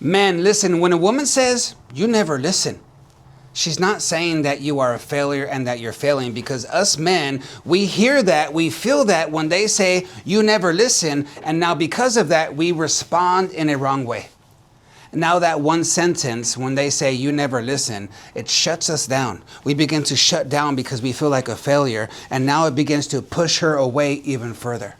Man, listen, when a woman says, you never listen, she's not saying that you are a failure and that you're failing, because us men, we hear that, we feel that when they say, you never listen, and now because of that, we respond in a wrong way. Now that one sentence, when they say, you never listen, it shuts us down. We begin to shut down because we feel like a failure, and now it begins to push her away even further.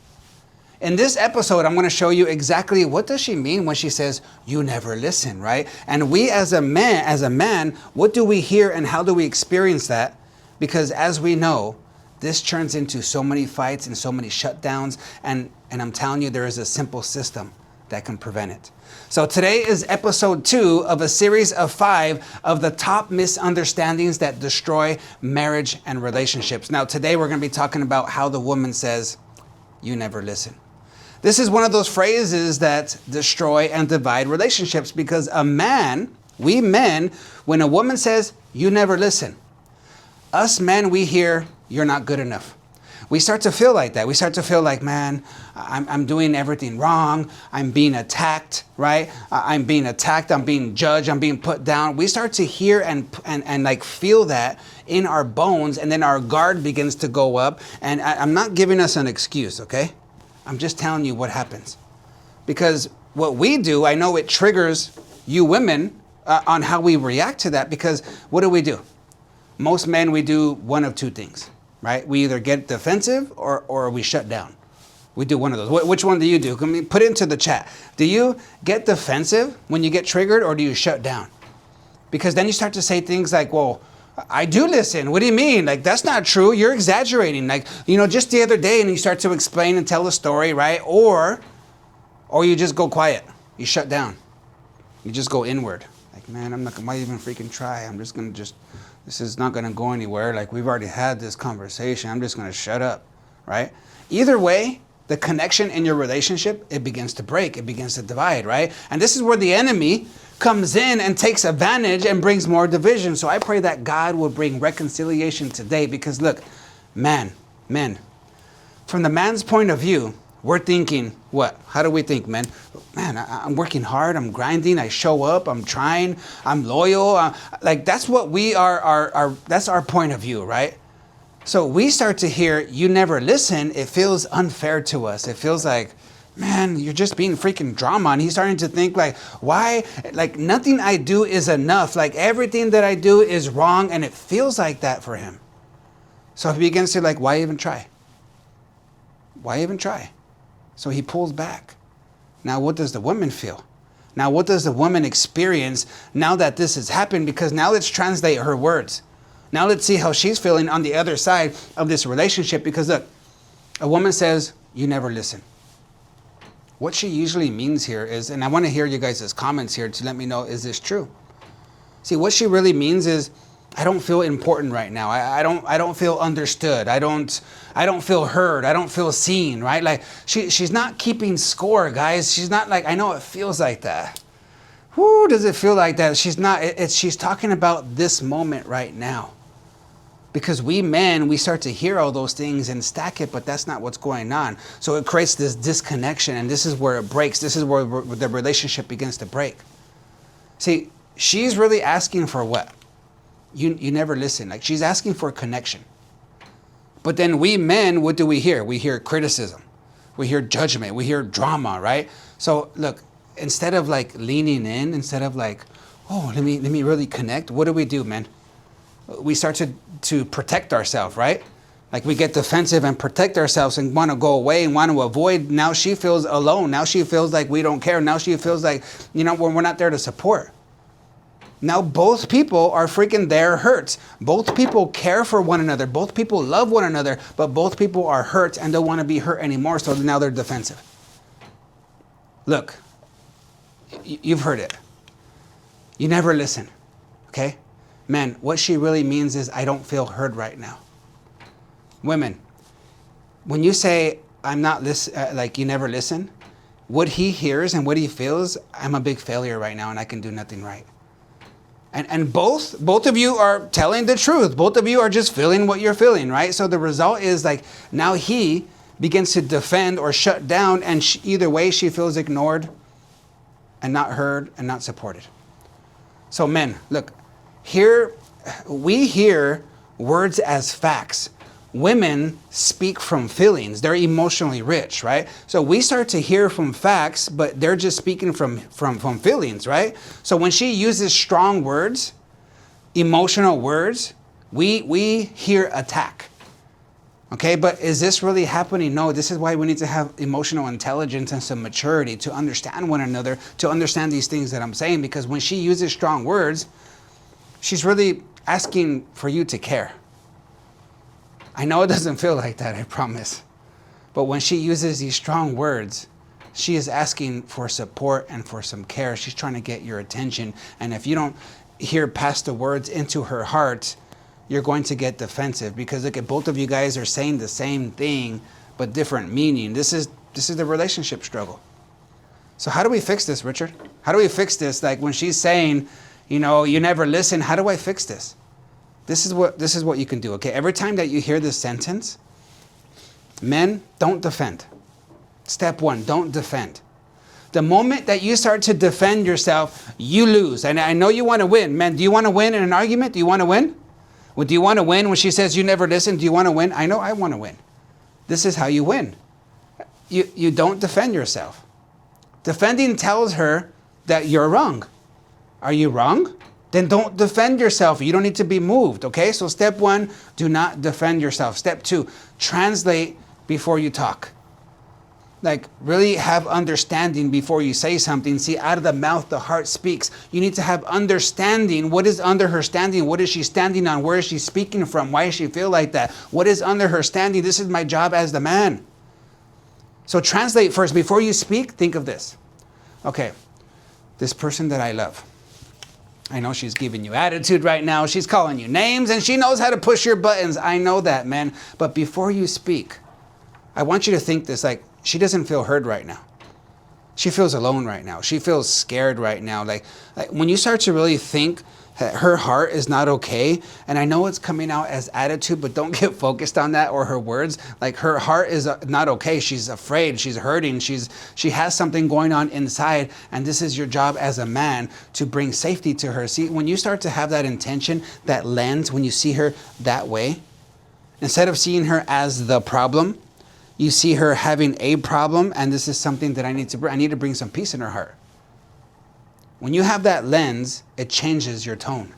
In this episode, I'm going to show you exactly what does she mean when she says, you never listen, right? And we as a man, what do we hear and how do we experience that? Because as we know, this turns into so many fights and so many shutdowns. And I'm telling you, there is a simple system that can prevent it. So today is episode 2 of a series of 5 of the top misunderstandings that destroy marriage and relationships. Now, today we're going to be talking about how the woman says, you never listen. This is one of those phrases that destroy and divide relationships because we men, when a woman says, you never listen, us men, we hear, you're not good enough. We start to feel like that. We start to feel like, man, I'm doing everything wrong. I'm being attacked, right? I'm being attacked. I'm being judged. I'm being put down. We start to hear and like feel that in our bones, and then our guard begins to go up. And I'm not giving us an excuse, okay? I'm just telling you what happens. Because what we do, I know it triggers you women on how we react to that, because what do? Most men, we do one of two things, right? We either get defensive or we shut down. We do one of those. Which one do you do? Can we put it into the chat? Do you get defensive when you get triggered, or do you shut down? Because then you start to say things like, well, I do listen. What do you mean? Like, that's not true. You're exaggerating. Like, just the other day, and you start to explain and tell a story, right? Or you just go quiet. You shut down. You just go inward. Like, man, why even freaking try? This is not going to go anywhere. Like, we've already had this conversation. I'm just going to shut up, right? Either way, the connection in your relationship, it begins to break. It begins to divide, right? And this is where the enemy comes in and takes advantage and brings more division. So I pray that God will bring reconciliation today, because look, men, from the man's point of view, we're thinking, what? How do we think, men? Man, I'm working hard, I'm grinding, I show up, I'm trying, I'm loyal. Like, that's what we are, that's our point of view, right? So we start to hear, you never listen, it feels unfair to us. It feels like, man, you're just being freaking drama. And he's starting to think like, why? Like, nothing I do is enough. Like, everything that I do is wrong. And it feels like that for him. So he begins to like, why even try? Why even try? So he pulls back. Now, what does the woman feel? Now, what does the woman experience now that this has happened? Because now let's translate her words. Now let's see how she's feeling on the other side of this relationship. Because look, a woman says, you never listen. What she usually means here is, and I want to hear you guys' comments here to let me know, is this true? See, what she really means is, I don't feel important right now. I don't feel understood. I don't feel heard. I don't feel seen, right? Like, she's not keeping score, guys. She's not like, I know it feels like that. Whoo, does it feel like that? She's not. She's talking about this moment right now. Because we men, we start to hear all those things and stack it, but that's not what's going on. So it creates this disconnection, and this is where it breaks. This is where the relationship begins to break. See, she's really asking for what? You never listen. Like, she's asking for connection. But then we men, what do we hear? We hear criticism. We hear judgment. We hear drama, right? So look, instead of like leaning in, instead of like, oh, let me really connect, what do, man? We start to protect ourselves, right? Like, we get defensive and protect ourselves and want to go away and want to avoid. Now she feels alone. Now she feels like we don't care. Now she feels like, we're not there to support. Now both people are freaking there hurt. Both people care for one another. Both people love one another, but both people are hurt and don't want to be hurt anymore. So now they're defensive. Look, you've heard it. You never listen, okay? Man, what she really means is, I don't feel heard right now. Women, when you say, I'm not like you never listen, what he hears and what he feels, I'm a big failure right now and I can do nothing right. And both of you are telling the truth. Both of you are just feeling what you're feeling, right? So the result is like, now he begins to defend or shut down, and either way she feels ignored. and not heard and not supported. So men, look, here we hear words as facts. Women speak from feelings. They're emotionally rich, right? So we start to hear from facts, but they're just speaking from feelings, right? So when she uses strong words, emotional words, we hear attack. Okay, but is this really happening? No, this is why we need to have emotional intelligence and some maturity to understand one another, to understand these things that I'm saying, because when she uses strong words, she's really asking for you to care. I know it doesn't feel like that, I promise. But when she uses these strong words, she is asking for support and for some care. She's trying to get your attention. And if you don't hear past the words into her heart, you're going to get defensive, because look, at both of you guys are saying the same thing, but different meaning. This is the relationship struggle. So how do we fix this, Richard? How do we fix this? Like when she's saying, you never listen, how do I fix this? This is what you can do, okay? Every time that you hear this sentence, men, don't defend. Step one, don't defend. The moment that you start to defend yourself, you lose. And I know you want to win. Men, do you want to win in an argument? Do you want to win? Well, do you want to win when she says you never listen? Do you want to win? I know I want to win. This is how you win. You don't defend yourself. Defending tells her that you're wrong. Are you wrong? Then don't defend yourself. You don't need to be moved, okay? So step one, do not defend yourself. Step two, translate before you talk. Like really have understanding before you say something. See, out of the mouth, the heart speaks. You need to have understanding. What is under her standing? What is she standing on? Where is she speaking from? Why does she feel like that? What is under her standing? This is my job as the man. So translate first. Before you speak, think of this. Okay, this person that I love. I know she's giving you attitude right now. She's calling you names and she knows how to push your buttons. I know that, man. But before you speak, I want you to think this, like, she doesn't feel heard right now. She feels alone right now. She feels scared right now. Like when you start to really think that her heart is not okay, and I know it's coming out as attitude, but don't get focused on that or her words. Like her heart is not okay. She's afraid. She's hurting. She has something going on inside, and this is your job as a man to bring safety to her. See, when you start to have that intention, that lens, when you see her that way, instead of seeing her as the problem, you see her having a problem, and this is something that I need to bring some peace in her heart. When you have that lens, it changes your tone.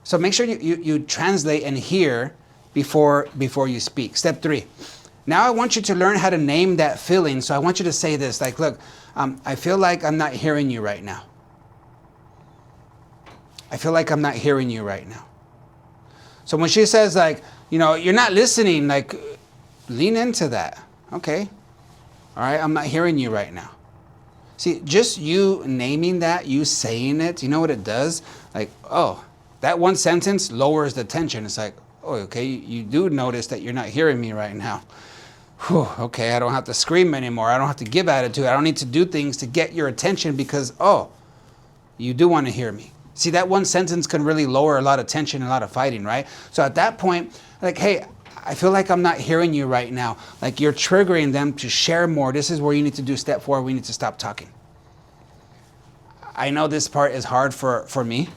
So make sure you translate and hear before you speak. Step three. Now I want you to learn how to name that feeling. So I want you to say this, like, look, I feel like I'm not hearing you right now. I feel like I'm not hearing you right now. So when she says, like, you're not listening, like, lean into that. Okay. All right. I'm not hearing you right now. See, just you naming that, you saying it, you know what it does? Like, oh, that one sentence lowers the tension. It's like, oh, okay, you do notice that you're not hearing me right now. Whew, okay, I don't have to scream anymore. I don't have to give attitude. I don't need to do things to get your attention because, oh, you do want to hear me. See, that one sentence can really lower a lot of tension and a lot of fighting, right? So at that point, like, hey, I feel like I'm not hearing you right now. Like you're triggering them to share more. This is where you need to do step 4. We need to stop talking. I know this part is hard for me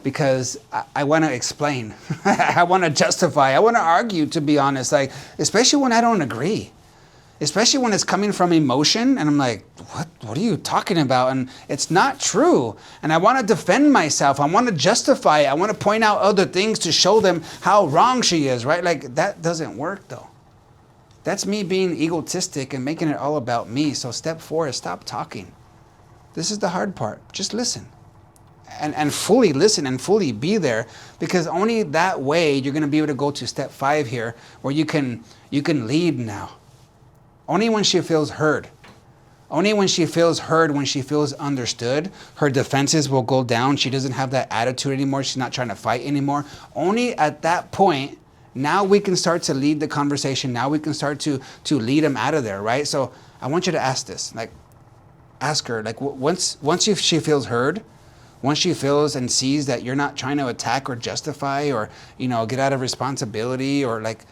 because I want to explain. I want to justify. I want to argue, to be honest, like, especially when I don't agree. Especially when it's coming from emotion and I'm like, what are you talking about? And it's not true. And I want to defend myself. I want to justify it. I want to point out other things to show them how wrong she is, right? Like that doesn't work though. That's me being egotistic and making it all about me. So step 4 is stop talking. This is the hard part. Just listen. And fully listen and fully be there, because only that way you're going to be able to go to step 5 here where you can lead now. Only when she feels heard. Only when she feels heard, when she feels understood, her defenses will go down. She doesn't have that attitude anymore. She's not trying to fight anymore. Only at that point, now we can start to lead the conversation. Now we can start to lead them out of there, right? So I want you to ask this. Like, ask her, like, once she feels heard, once she feels and sees that you're not trying to attack or justify or, get out of responsibility or, like,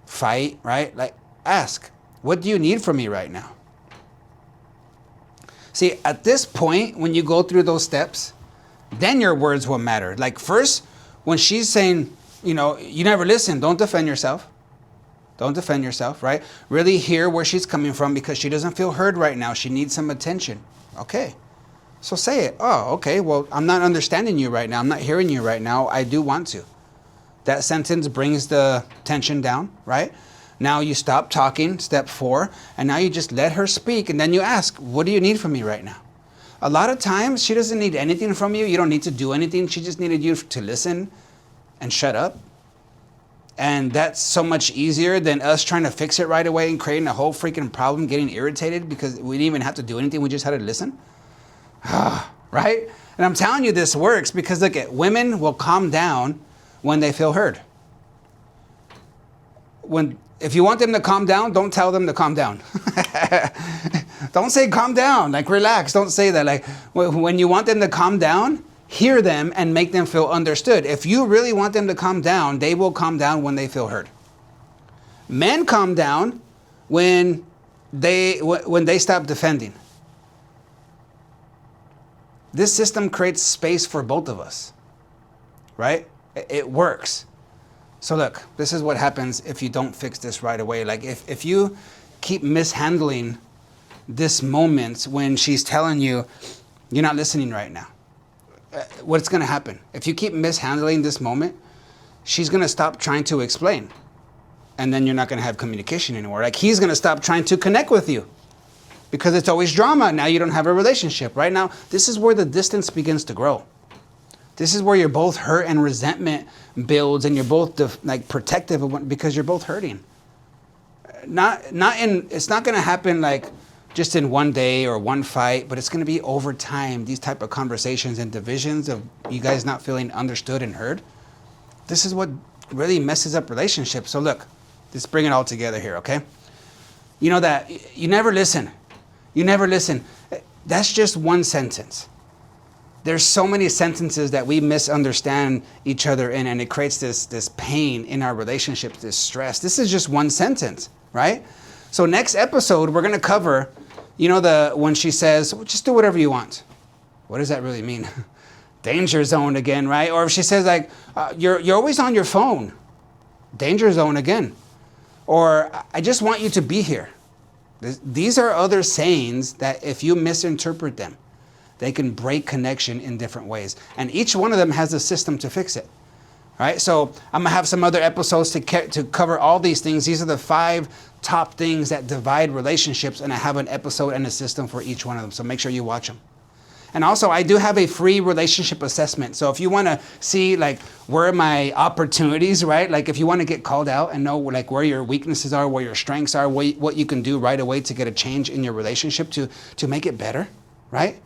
fight, right? Like, ask. What do you need from me right now? See, at this point, when you go through those steps, then your words will matter. Like first, when she's saying, you know, you never listen, don't defend yourself. Don't defend yourself, right? Really hear where she's coming from because she doesn't feel heard right now. She needs some attention. Okay. So say it. Oh, okay. Well, I'm not understanding you right now. I'm not hearing you right now. I do want to. That sentence brings the tension down, right? Now you stop talking, step 4, and now you just let her speak, and then you ask, what do you need from me right now? A lot of times, she doesn't need anything from you. You don't need to do anything. She just needed you to listen and shut up. And that's so much easier than us trying to fix it right away and creating a whole freaking problem, getting irritated because we didn't even have to do anything. We just had to listen. Right? And I'm telling you this works because look at women will calm down when they feel heard. If you want them to calm down, don't tell them to calm down. Don't say calm down, like relax. Don't say that. Like when you want them to calm down, hear them and make them feel understood. If you really want them to calm down, they will calm down when they feel heard. Men calm down when they stop defending. This system creates space for both of us, right? It works. So look, this is what happens if you don't fix this right away. Like if you keep mishandling this moment when she's telling you, you're not listening right now. What's going to happen? If you keep mishandling this moment, she's going to stop trying to explain. And then you're not going to have communication anymore. Like he's going to stop trying to connect with you because it's always drama. Now you don't have a relationship. Right now, this is where the distance begins to grow. This is where you're both hurt and resentment builds, and you're both like protective of because you're both hurting. It's not going to happen like just in one day or one fight, but it's going to be over time. These type of conversations and divisions of you guys not feeling understood and heard. This is what really messes up relationships. So look, let's bring it all together here, okay? You know that you never listen. You never listen. That's just one sentence. There's so many sentences that we misunderstand each other in, and it creates this pain in our relationships, this stress. This is just one sentence, right? So next episode, we're going to cover, you know, when she says, well, just do whatever you want. What does that really mean? Danger zone again, right? Or if she says like, you're always on your phone. Danger zone again. Or I just want you to be here. These are other sayings that if you misinterpret them, they can break connection in different ways. And each one of them has a system to fix it. Right? So I'm going to have some other episodes to cover all these things. These are the 5 top things that divide relationships, and I have an episode and a system for each one of them. So make sure you watch them. And also, I do have a free relationship assessment. So if you want to see like where are my opportunities, right? Like if you want to get called out and know like where your weaknesses are, where your strengths are, what you can do right away to get a change in your relationship to make it better, right?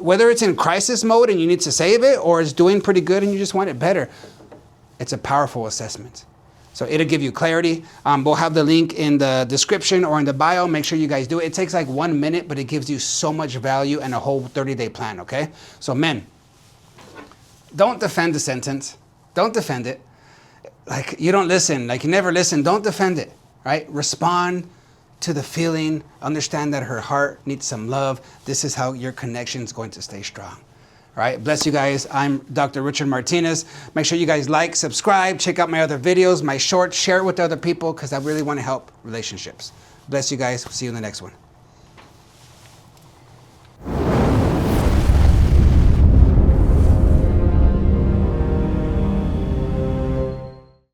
Whether it's in crisis mode and you need to save it, or it's doing pretty good and you just want it better, it's a powerful assessment. So it'll give you clarity. We'll have the link in the description or in the bio. Make sure you guys do it. It takes like 1 minute, but it gives you so much value and a whole 30-day plan, okay? So men, don't defend the sentence. Don't defend it. Like you don't listen, like you never listen. Don't defend it, right? Respond to the feeling. Understand that her heart needs some love. This is how your connection is going to stay strong. All right, bless you guys. I'm Dr. Richard Martinez. Make sure you guys like, subscribe, check out my other videos, my shorts, share it with other people because I really want to help relationships. Bless you guys. See you in the next one.